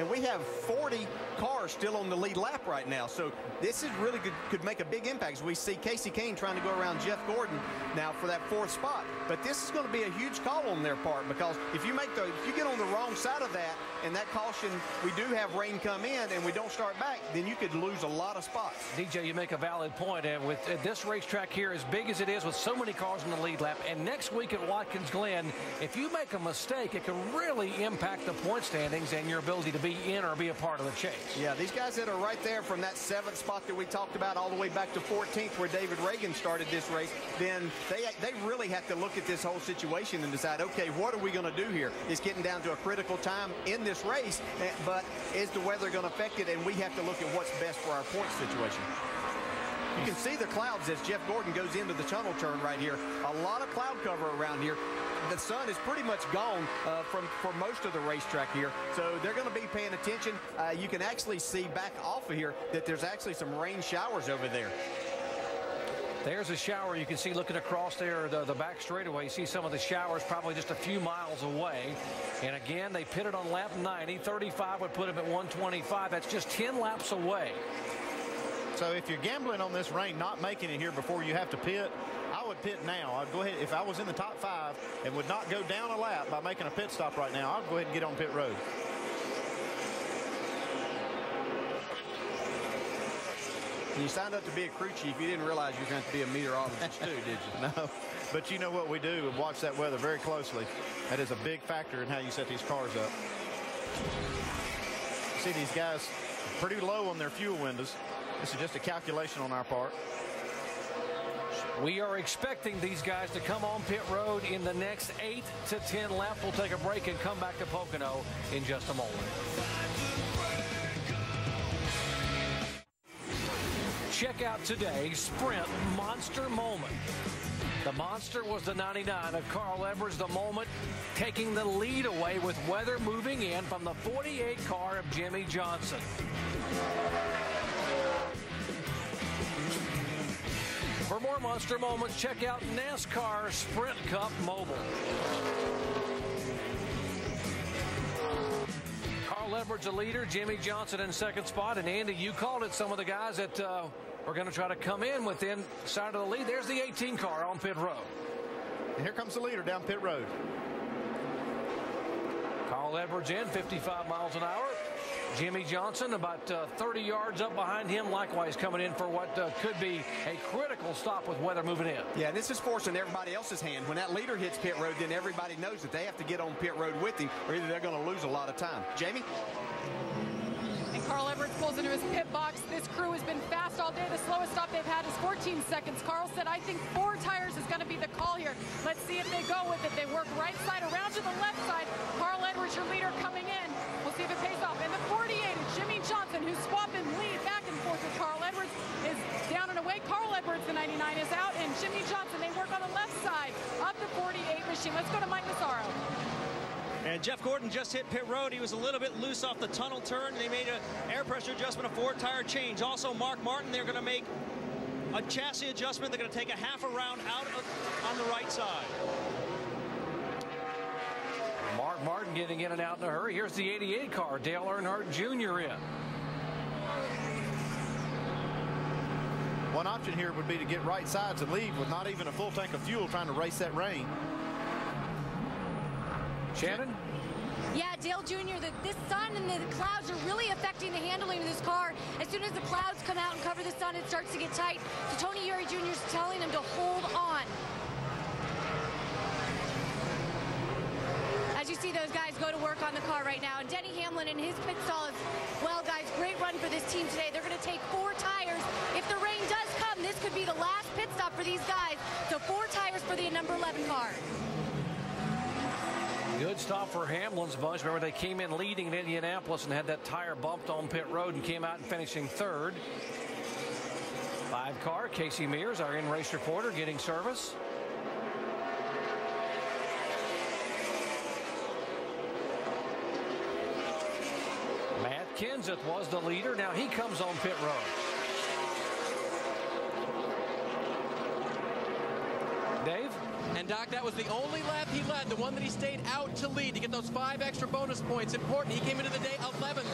and we have 40 cars still on the lead lap right now. So this is really good, could make a big impact. As we see Casey Kane trying to go around Jeff Gordon now for that 4th spot. But this is going to be a huge call on their part, because if you get on the wrong side of that, and that caution, we do have rain come in and we don't start back, then you could lose a lot of spots. DJ, you make a valid point, and with this racetrack here, as big as it is with so many cars in the lead lap, and next week at Watkins Glen, if you make a mistake, it can really impact the point standings and your ability to be in or be a part of the chase. Yeah, these guys that are right there from that 7th spot that we talked about all the way back to 14th where David Reagan started this race, then they really have to look at this whole situation and decide, okay, what are we going to do here? It's getting down to a critical time in this race, but is the weather going to affect it? And we have to look at what's best for our point situation. You can see the clouds as Jeff Gordon goes into the tunnel turn right here. A lot of cloud cover around here. The sun is pretty much gone for most of the racetrack here, so they're going to be paying attention. You can actually see back off of here that there's actually some rain showers over there. There's a shower you can see looking across there, the back straightaway. You see some of the showers probably just a few miles away. And again, they pitted on lap 90. 35 would put them at 125. That's just 10 laps away. So if you're gambling on this rain not making it here before you have to pit, I would pit now. I'd go ahead, if I was in the top 5 and would not go down a lap by making a pit stop right now, I'd go ahead and get on pit road. You signed up to be a crew chief. You didn't realize you were going to be a meteorologist too, did you? No, but you know what we do and watch that weather very closely. That is a big factor in how you set these cars up. See these guys pretty low on their fuel windows. This is just a calculation on our part. We are expecting these guys to come on pit road in the next 8 to 10 laps. We'll take a break and come back to Pocono in just a moment. Check out today's Sprint Monster Moment. The Monster was the 99 of Carl Edwards. The moment taking the lead away with weather moving in from the 48 car of Jimmy Johnson. For more Monster Moments, check out NASCAR Sprint Cup Mobile. Carl Edwards a leader, Jimmy Johnson in 2nd spot, and Andy, you called it, some of the guys that are going to try to come in within side of the lead. There's the 18 car on pit road. And here comes the leader down pit road. Carl Edwards in 55 miles an hour. Jimmy Johnson about 30 yards up behind him, likewise coming in for what could be a critical stop with weather moving in. Yeah, this is forcing everybody else's hand. When that leader hits pit road, then everybody knows that they have to get on pit road with him, or either they're going to lose a lot of time. Jamie? And Carl Edwards pulls into his pit box. This crew has been fast all day. The slowest stop they've had is 14 seconds. Carl said, I think 4 tires is going to be the call here. Let's see if they go with it. They work right side around to the left side. Carl Edwards, your leader, coming in. We'll see if it pays off. And the 48 is Jimmy Johnson, who's swapping lead back and forth with Carl Edwards, is down and away. Carl Edwards, the 99, is out. And Jimmy Johnson, they work on the left side of the 48 machine. Let's go to Mike Massaro. And Jeff Gordon just hit pit road. He was a little bit loose off the tunnel turn. They made an air pressure adjustment, a 4-tire change. Also, Mark Martin, they're going to make a chassis adjustment. They're going to take a half a round out on the right side. Mark Martin getting in and out in a hurry. Here's the 88 car, Dale Earnhardt Jr. in. One option here would be to get right sides and leave with not even a full tank of fuel trying to race that rain. Shannon? Yeah, Dale Jr., this sun and the clouds are really affecting the handling of this car. As soon as the clouds come out and cover the sun, it starts to get tight. So Tony Eury Jr. is telling him to hold on. As you see those guys go to work on the car right now. And Denny Hamlin in his pit stall is, well, guys, great run for this team today. They're going to take 4 tires. If the rain does come, this could be the last pit stop for these guys. So 4 tires for the number 11 car. Good stop for Hamlin's bunch. Remember, they came in leading in Indianapolis and had that tire bumped on pit road and came out and finishing 3rd. 5 car, Casey Mears, our in-race reporter, getting service. Matt Kenseth was the leader. Now he comes on pit road. Dave? And Doc, that was the only lap he led, the one that he stayed out to lead to get those 5 extra bonus points. Important. He came into the day 11th.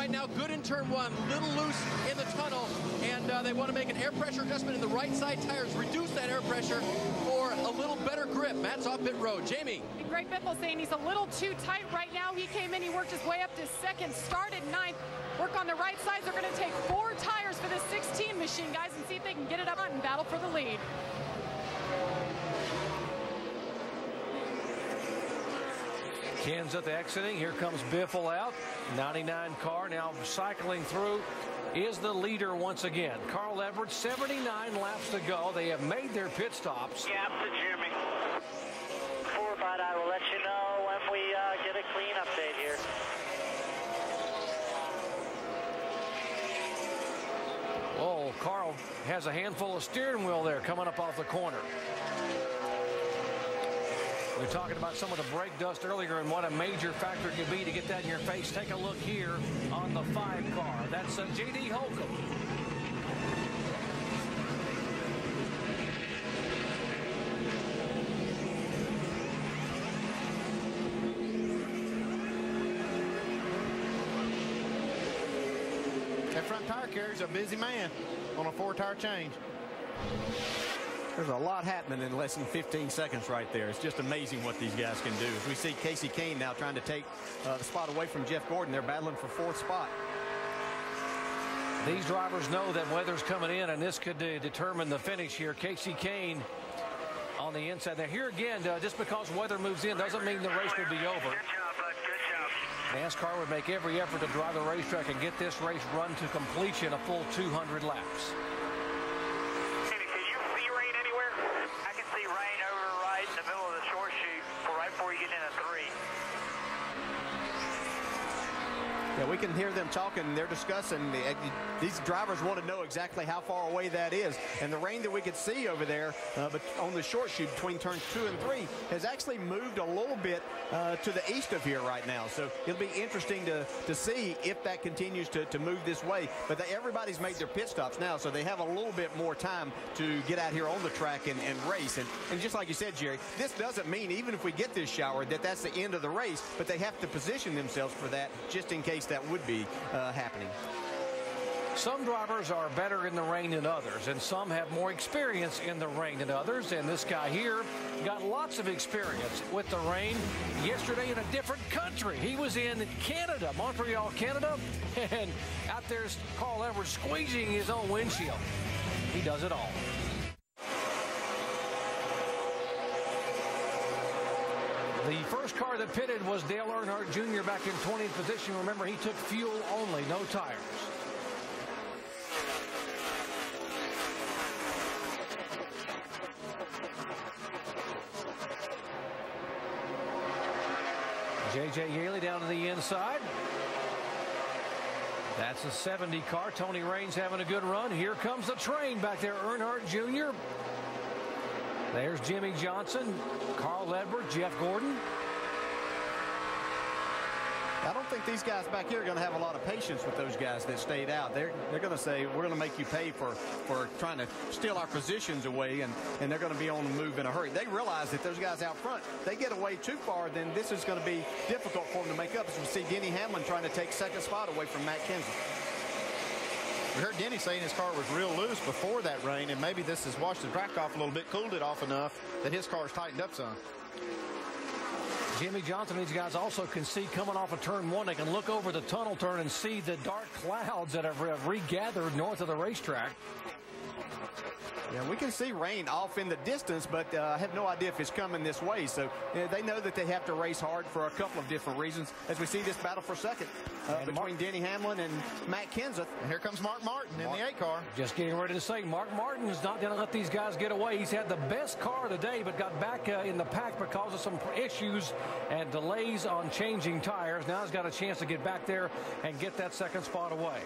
right now. Good in turn one, little loose in the tunnel, and they want to make an air pressure adjustment in the right side tires, reduce that air pressure for a little better grip. Matt's off pit road. Jamie. And Greg Biffle saying he's a little too tight right now. He came in, he worked his way up to second, started ninth. Work on the right sides. They're going to take 4 tires for this 16 machine, guys, and see if they can get it up and battle for the lead. Kenseth exiting. Here comes Biffle out. 99 car now cycling through is the leader once again. Carl Edwards, 79 laps to go. They have made their pit stops. Gap to Jimmy. 4 by I will let you know when we get a clean update here. Oh, Carl has a handful of steering wheel there coming up off the corner. We were talking about some of the brake dust earlier and what a major factor it could be to get that in your face. Take a look here on the 5 car. That's J.D. Holcomb. That front tire carrier's a busy man on a 4-tire change. There's a lot happening in less than 15 seconds right there. It's just amazing what these guys can do. As we see Casey Kane now trying to take the spot away from Jeff Gordon. They're battling for 4th spot. These drivers know that weather's coming in, and this could determine the finish here. Casey Kane on the inside. Now here again, just because weather moves in doesn't mean the race would be over. Good job, bud. Good job. NASCAR would make every effort to drive the racetrack and get this race run to completion, a full 200 laps. Yeah, we can hear them talking. They're discussing. These drivers want to know exactly how far away that is. And the rain that we could see over there but on the short chute between turns 2 and 3 has actually moved a little bit to the east of here right now. So it'll be interesting to see if that continues to move this way. But everybody's made their pit stops now, so they have a little bit more time to get out here on the track and race. And just like you said, Jerry, this doesn't mean even if we get this shower that that's the end of the race, but they have to position themselves for that just in case that would be happening. Some drivers are better in the rain than others, and some have more experience in the rain than others. And this guy here got lots of experience with the rain yesterday in a different country. He was in Canada, Montreal, Canada, and out there's Carl Edwards squeezing his own windshield. He does it all. The first car that pitted was Dale Earnhardt Jr. back in 20th position. Remember, he took fuel only, no tires. J.J. Yaley down to the inside. That's a 70 car. Tony Raines having a good run. Here comes the train back there, Earnhardt Jr. There's Jimmy Johnson, Carl Edwards, Jeff Gordon. I don't think these guys back here are going to have a lot of patience with those guys that stayed out. They're going to say, we're going to make you pay for trying to steal our positions away, and they're going to be on the move in a hurry. They realize that those guys out front, they get away too far, then this is going to be difficult for them to make up. As we see Denny Hamlin trying to take 2nd spot away from Matt Kenseth. We heard Denny saying his car was real loose before that rain, and maybe this has washed the track off a little bit, cooled it off enough that his car's tightened up some. Jimmy Johnson, these guys also can see coming off of turn 1. They can look over the tunnel turn and see the dark clouds that have regathered north of the racetrack. Yeah, we can see rain off in the distance, but I have no idea if it's coming this way. So they know that they have to race hard for a couple of different reasons. As we see this battle for second between Denny Hamlin and Matt Kenseth. And here comes Mark Martin in the 8 car. Just getting ready to say, Mark Martin is not going to let these guys get away. He's had the best car today, but got back in the pack because of some issues and delays on changing tires. Now he's got a chance to get back there and get that 2nd spot away.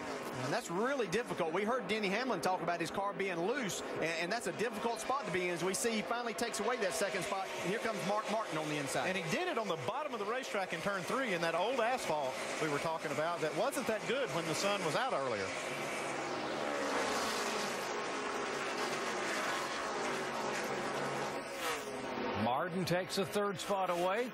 And that's really difficult. We heard Denny Hamlin talk about his car being loose, and that's a difficult spot to be in. As we see, he finally takes away that 2nd spot, and here comes Mark Martin on the inside. And he did it on the bottom of the racetrack in turn 3 in that old asphalt we were talking about that wasn't that good when the sun was out earlier. Martin takes the 3rd spot away.